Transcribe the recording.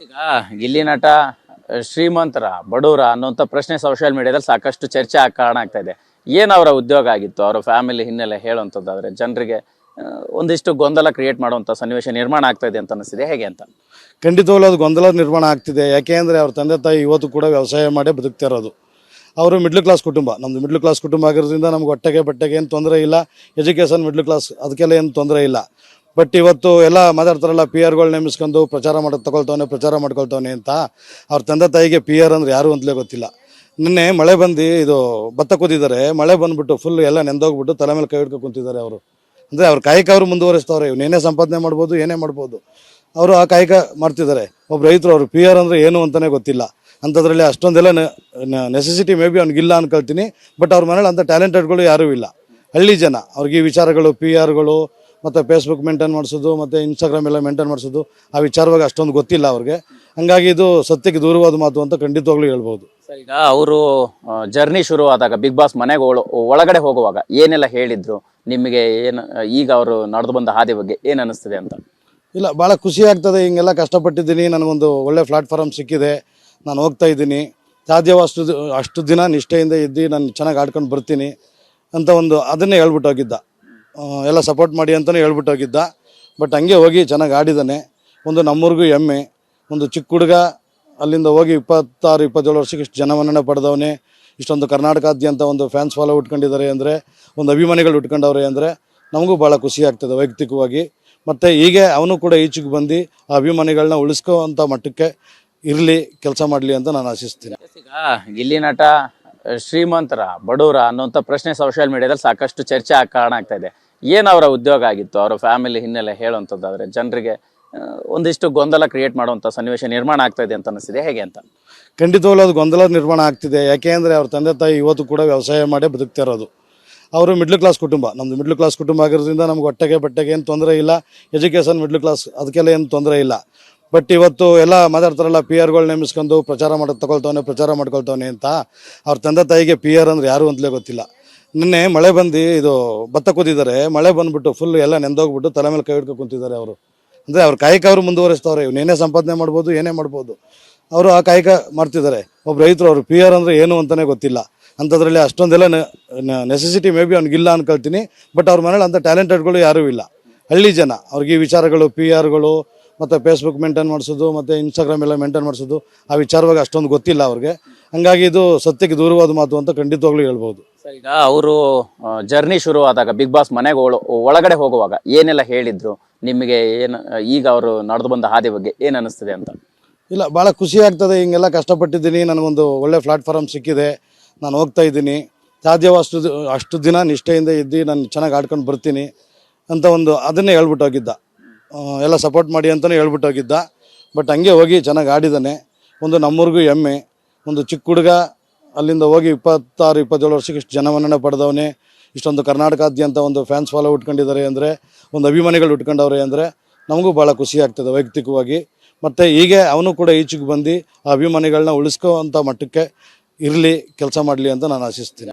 ಈಗ ಗಿಲ್ಲಿ ನಟ ಶ್ರೀಮಂತರ ಬಡವರ ಅನ್ನುವಂಥ ಪ್ರಶ್ನೆ ಸೋಷಿಯಲ್ ಮೀಡಿಯಾದಲ್ಲಿ ಸಾಕಷ್ಟು ಚರ್ಚೆ ಕಾರಣ ಆಗ್ತಾ ಇದೆ. ಏನು ಅವರ ಉದ್ಯೋಗ ಆಗಿತ್ತು, ಅವರ ಫ್ಯಾಮಿಲಿ ಹಿನ್ನೆಲೆ ಹೇಳುವಂಥದ್ದಾದ್ರೆ ಜನರಿಗೆ ಒಂದಿಷ್ಟು ಗೊಂದಲ ಕ್ರಿಯೇಟ್ ಮಾಡುವಂಥ ಸನ್ನಿವೇಶ ನಿರ್ಮಾಣ ಆಗ್ತಾ ಇದೆ ಅಂತ ಅನಿಸ್ತಿದೆ, ಹೇಗೆ ಅಂತ? ಖಂಡಿತವಾಗ್ಲೂ ಅದು ಗೊಂದಲ ನಿರ್ಮಾಣ ಆಗ್ತಿದೆ. ಯಾಕೆ ಅಂದರೆ ಅವ್ರ ತಂದೆ ತಾಯಿ ಇವತ್ತು ಕೂಡ ವ್ಯವಸಾಯ ಮಾಡೇ ಬದುಕ್ತಾ ಇರೋದು. ಅವರು ಮಿಡ್ಲ್ ಕ್ಲಾಸ್ ಕುಟುಂಬ, ನಮ್ಮದು ಮಿಡ್ಲ್ ಕ್ಲಾಸ್ ಕುಟುಂಬ ಆಗಿರೋದ್ರಿಂದ ನಮ್ಗೆ ಬಟ್ಟೆಗೆ ಏನು ತೊಂದರೆ ಇಲ್ಲ. ಎಜುಕೇಷನ್ ಮಿಡ್ಲ್ ಕ್ಲಾಸ್, ಅದಕ್ಕೆಲ್ಲ ಏನು ತೊಂದರೆ ಇಲ್ಲ. ಬಟ್ ಇವತ್ತು ಎಲ್ಲ ಮಾತಾಡ್ತಾರಲ್ಲ, ಪಿ ಆರ್ಗಳು ನೇಮಿಸ್ಕೊಂಡು ಪ್ರಚಾರ ಪ್ರಚಾರ ಮಾಡ್ಕೊಳ್ತವನೆ ಅಂತ. ಅವ್ರ ತಂದೆ ತಾಯಿಗೆ ಪಿ ಆರ್ ಅಂದರೆ ಯಾರು ಅಂತಲೇ ಗೊತ್ತಿಲ್ಲ. ನಿನ್ನೆ ಮಳೆ ಬಂದು ಇದು ಭತ್ತ ಕೂದಿದ್ದಾರೆ, ಮಳೆ ಬಂದುಬಿಟ್ಟು ಫುಲ್ ಎಲ್ಲ ನೆಂದೋಗ್ಬಿಟ್ಟು ತಲೆ ಮೇಲೆ ಕೈ ಹಿಡ್ಕೊಂಡು ಕುಂತಿದ್ದಾರೆ. ಅವರು ಅಂದರೆ ಅವ್ರ ಕಾಯಕ ಅವರು ಮುಂದುವರಿಸ್ತವ್ರೆ. ಇವನೇನೇ ಸಂಪಾದನೆ ಮಾಡ್ಬೋದು, ಏನೇ ಮಾಡ್ಬೋದು, ಅವರು ಆ ಕಾಯಕ ಮಾಡ್ತಿದ್ದಾರೆ. ಒಬ್ಬ ರೈತರು, ಅವರು ಪಿ ಆರ್ ಅಂದರೆ ಏನು ಅಂತಲೇ ಗೊತ್ತಿಲ್ಲ. ಅಂಥದ್ರಲ್ಲಿ ಅಷ್ಟೊಂದೆಲ್ಲ ನೆಸೆಸಿಟಿ ಮೇ ಬಿ ಅವ್ನಿಗಿಲ್ಲ ಅನ್ಕೊಳ್ತೀನಿ. ಬಟ್ ಅವ್ರ ಮನೇಲಿ ಅಂಥ ಟ್ಯಾಲೆಂಟೆಡ್ಗಳು ಯಾರೂ ಇಲ್ಲ. ಹಳ್ಳಿ ಜನ ಅವ್ರಿಗೆ ಈ ವಿಚಾರಗಳು, ಪಿ ಆರ್ಗಳು ಮತ್ತು ಫೇಸ್ಬುಕ್ ಮೇಂಟೈನ್ ಮಾಡಿಸೋದು ಮತ್ತು ಇನ್ಸ್ಟಾಗ್ರಾಮ್ ಎಲ್ಲ ಮೇಂಟೈನ್ ಮಾಡಿಸೋದು, ಆ ವಿಚಾರವಾಗಿ ಅಷ್ಟೊಂದು ಗೊತ್ತಿಲ್ಲ ಅವ್ರಿಗೆ. ಹಂಗಾಗಿ ಇದು ಸತ್ಯಕ್ಕೆ ದೂರವಾದ ಮಾತು ಅಂತ ಖಂಡಿತವಾಗ್ಲೂ ಹೇಳ್ಬೋದು. ಈಗ ಅವರು ಜರ್ನಿ ಶುರು ಆದಾಗ ಬಿಗ್ ಬಾಸ್ ಮನೆಗೆ ಒಳಗಡೆ ಹೋಗುವಾಗ ಏನೆಲ್ಲ ಹೇಳಿದ್ರು ನಿಮಗೆ? ಏನು ಈಗ ಅವರು ನಡೆದು ಬಂದ ಹಾದಿ ಬಗ್ಗೆ ಏನು ಅನ್ನಿಸ್ತಿದೆ ಅಂತ? ಇಲ್ಲ, ಭಾಳ ಖುಷಿ ಆಗ್ತದೆ. ಹಿಂಗೆಲ್ಲ ಕಷ್ಟಪಟ್ಟಿದ್ದೀನಿ, ನನಗೊಂದು ಒಳ್ಳೆ ಪ್ಲಾಟ್ಫಾರ್ಮ್ ಸಿಕ್ಕಿದೆ, ನಾನು ಹೋಗ್ತಾ ಇದ್ದೀನಿ, ಅಷ್ಟು ದಿನ ನಿಷ್ಠೆಯಿಂದ ಇದ್ದು ನಾನು ಚೆನ್ನಾಗಿ ಆಡ್ಕೊಂಡು ಬರ್ತೀನಿ ಅಂತ ಅದನ್ನೇ ಹೇಳ್ಬಿಟ್ಟು ಹೋಗಿದ್ದ. ಎಲ್ಲ ಸಪೋರ್ಟ್ ಮಾಡಿ ಅಂತಲೇ ಹೇಳ್ಬಿಟ್ಟು ಹೋಗಿದ್ದ. ಬಟ್ ಹಂಗೆ ಹೋಗಿ ಚೆನ್ನಾಗಿ ಆಡಿದ್ದಾನೆ. ನಮ್ಮೂರಿಗೂ ಹೆಮ್ಮೆ. ಚಿಕ್ಕ ಹುಡುಗ ಅಲ್ಲಿಂದ ಹೋಗಿ 26-27 ವರ್ಷಕ್ಕೆ ಇಷ್ಟು ಜನಮನ್ನಣೆ ಪಡೆದವನೇ. ಇಷ್ಟೊಂದು ಕರ್ನಾಟಕಾದ್ಯಂತ ಫ್ಯಾನ್ಸ್ ಫಾಲೋ ಉಟ್ಕೊಂಡಿದ್ದಾರೆ ಅಂದರೆ, ಅಭಿಮಾನಿಗಳು ಉಟ್ಕೊಂಡವ್ರೆ ಅಂದರೆ ನಮಗೂ ಭಾಳ ಖುಷಿ ಆಗ್ತದೆ ವೈಯಕ್ತಿಕವಾಗಿ. ಮತ್ತು ಹೀಗೆ ಅವನು ಕೂಡ ಈಚೆಗೆ ಬಂದು ಆ ಅಭಿಮಾನಿಗಳನ್ನ ಉಳಿಸ್ಕೋವಂಥ ಮಟ್ಟಕ್ಕೆ ಇರಲಿ, ಕೆಲಸ ಮಾಡಲಿ ಅಂತ ನಾನು ಆಶಿಸ್ತೀನಿ. ಈಗ ಗಿಲ್ಲಿ ನಟ ಶ್ರೀಮಂತರ ಬಡವರ ಅನ್ನುವಂಥ ಪ್ರಶ್ನೆ ಸೋಷಿಯಲ್ ಮೀಡಿಯಾದಲ್ಲಿ ಸಾಕಷ್ಟು ಚರ್ಚೆ ಕಾರಣ ಆಗ್ತಾ ಇದೆ. ಏನು ಅವರ ಉದ್ಯೋಗ ಆಗಿತ್ತು, ಅವರ ಫ್ಯಾಮಿಲಿ ಹಿನ್ನೆಲೆ ಹೇಳುವಂಥದ್ದಾದ್ರೆ ಜನರಿಗೆ ಒಂದಿಷ್ಟು ಗೊಂದಲ ಕ್ರಿಯೇಟ್ ಮಾಡುವಂಥ ಸನ್ನಿವೇಶ ನಿರ್ಮಾಣ ಆಗ್ತಾ ಇದೆ ಅಂತ ಅನಿಸ್ತಿದೆ, ಹೇಗೆ ಅಂತ? ಖಂಡಿತವಾಗ್ಲೂ ಅದು ಗೊಂದಲ ನಿರ್ಮಾಣ ಆಗ್ತಿದೆ. ಯಾಕೆ ಅಂದರೆ ಅವ್ರ ತಂದೆ ತಾಯಿ ಇವತ್ತು ಕೂಡ ವ್ಯವಸಾಯ ಮಾಡೇ ಬದುಕ್ತಾ ಇರೋದು. ಅವರು ಮಿಡ್ಲ್ ಕ್ಲಾಸ್ ಕುಟುಂಬ, ನಮ್ಮದು ಮಿಡ್ಲ್ ಕ್ಲಾಸ್ ಕುಟುಂಬ ಆಗಿರೋದ್ರಿಂದ ನಮ್ಗೆ ಬಟ್ಟೆಗೆ ಏನು ತೊಂದರೆ ಇಲ್ಲ. ಎಜುಕೇಷನ್ ಮಿಡ್ಲ್ ಕ್ಲಾಸ್, ಅದಕ್ಕೆಲ್ಲ ಏನು ತೊಂದರೆ ಇಲ್ಲ. ಬಟ್ ಇವತ್ತು ಎಲ್ಲ ಮಾತಾಡ್ತಾರಲ್ಲ, ಪಿ ಆರ್ಗಳು ನೇಮಿಸ್ಕೊಂಡು ಪ್ರಚಾರ ಮಾಡ್ಕೊಳ್ತವನೆ ಅಂತ. ಅವ್ರ ತಂದೆ ತಾಯಿಗೆ ಪಿ ಆರ್ ಅಂದರೆ ಯಾರು ಅಂತಲೇ ಗೊತ್ತಿಲ್ಲ. ನಿನ್ನೆ ಮಳೆ ಬಂದು ಇದು ಭತ್ತ ಕೂದಿದ್ದಾರೆ, ಮಳೆ ಬಂದುಬಿಟ್ಟು ಫುಲ್ ಎಲ್ಲ ನೆಂದೋಗ್ಬಿಟ್ಟು ತಲೆ ಮೇಲೆ ಕೈ ಹಿಡ್ಕೊಂಡು ಕುಂತಿದ್ದಾರೆ. ಅವರು ಅಂದರೆ ಅವ್ರ ಕಾಯಕ ಅವರು ಮುಂದುವರಿಸ್ತವ್ರೆ. ಇವನೇನೇ ಸಂಪಾದನೆ ಮಾಡ್ಬೋದು, ಏನೇ ಮಾಡ್ಬೋದು, ಅವರು ಆ ಕಾಯಕ ಮಾಡ್ತಿದ್ದಾರೆ. ಒಬ್ಬ ರೈತರು, ಅವರು ಪಿ ಆರ್ ಅಂದರೆ ಏನು ಅಂತಲೇ ಗೊತ್ತಿಲ್ಲ. ಅಂಥದ್ರಲ್ಲಿ ಅಷ್ಟೊಂದೆಲ್ಲ ನೆಸೆಸಿಟಿ ಮೇ ಬಿ ಅವ್ನಿಗಿಲ್ಲ ಅನ್ಕೊಳ್ತೀನಿ. ಬಟ್ ಅವ್ರ ಮನೇಲಿ ಅಂಥ ಟ್ಯಾಲೆಂಟೆಡ್ಗಳು ಯಾರೂ ಇಲ್ಲ. ಹಳ್ಳಿ ಜನ ಅವ್ರಿಗೆ ಈ ವಿಚಾರಗಳು, ಪಿ ಆರ್ಗಳು ಮತ್ತು ಫೇಸ್ಬುಕ್ ಮೇಂಟೈನ್ ಮಾಡಿಸೋದು ಮತ್ತು ಇನ್ಸ್ಟಾಗ್ರಾಮ್ ಎಲ್ಲ ಮೇಂಟೈನ್ ಮಾಡಿಸೋದು, ಆ ವಿಚಾರವಾಗಿ ಅಷ್ಟೊಂದು ಗೊತ್ತಿಲ್ಲ ಅವ್ರಿಗೆ. ಹಂಗಾಗಿ ಇದು ಸತ್ಯಕ್ಕೆ ದೂರವಾದ ಮಾತು ಅಂತ ಖಂಡಿತವಾಗ್ಲೂ ಹೇಳ್ಬೋದು. ಈಗ ಅವರು ಜರ್ನಿ ಶುರು ಆದಾಗ ಬಿಗ್ ಬಾಸ್ ಮನೆಗೆ ಒಳಗಡೆ ಹೋಗುವಾಗ ಏನೆಲ್ಲ ಹೇಳಿದ್ರು ನಿಮಗೆ? ಏನು ಈಗ ಅವರು ನಡೆದು ಬಂದ ಹಾದಿ ಬಗ್ಗೆ ಏನು ಅನ್ನಿಸ್ತಿದೆ ಅಂತ? ಇಲ್ಲ, ಭಾಳ ಖುಷಿ ಆಗ್ತದೆ. ಹಿಂಗೆಲ್ಲ ಕಷ್ಟಪಟ್ಟಿದ್ದೀನಿ, ನನಗೊಂದು ಒಳ್ಳೆ ಪ್ಲಾಟ್ಫಾರ್ಮ್ ಸಿಕ್ಕಿದೆ, ನಾನು ಹೋಗ್ತಾ ಇದ್ದೀನಿ, ಅಷ್ಟು ದಿನ ನಿಷ್ಠೆಯಿಂದ ಇದ್ದು ನಾನು ಚೆನ್ನಾಗಿ ಆಡ್ಕೊಂಡು ಬರ್ತೀನಿ ಅಂತ ಅದನ್ನೇ ಹೇಳ್ಬಿಟ್ಟು ಹೋಗಿದ್ದ. ಎಲ್ಲ ಸಪೋರ್ಟ್ ಮಾಡಿ ಅಂತಲೇ ಹೇಳ್ಬಿಟ್ಟು ಹೋಗಿದ್ದ. ಬಟ್ ಹಂಗೆ ಹೋಗಿ ಚೆನ್ನಾಗಿ ಆಡಿದ್ದಾನೆ. ನಮ್ಮೂರಿಗೂ ಹೆಮ್ಮೆ. ಚಿಕ್ಕ ಹುಡುಗ ಅಲ್ಲಿಂದ ಹೋಗಿ 26-27 ವರ್ಷಕ್ಕೆ ಇಷ್ಟು ಜನಮನ್ನಣೆ ಪಡೆದವನೇ. ಇಷ್ಟೊಂದು ಕರ್ನಾಟಕಾದ್ಯಂತ ಫ್ಯಾನ್ಸ್ ಫಾಲೋ ಉಟ್ಕೊಂಡಿದ್ದಾರೆ ಅಂದರೆ, ಅಭಿಮಾನಿಗಳು ಉಟ್ಕೊಂಡವ್ರೆ ಅಂದರೆ ನಮಗೂ ಭಾಳ ಖುಷಿ ಆಗ್ತದೆ ವೈಯಕ್ತಿಕವಾಗಿ. ಮತ್ತು ಹೀಗೆ ಅವನು ಕೂಡ ಈಚೆಗೆ ಬಂದು ಆ ಅಭಿಮಾನಿಗಳನ್ನ ಉಳಿಸ್ಕೋವಂಥ ಮಟ್ಟಕ್ಕೆ ಇರಲಿ, ಕೆಲಸ ಮಾಡಲಿ ಅಂತ ನಾನು ಆಶಿಸ್ತೀನಿ.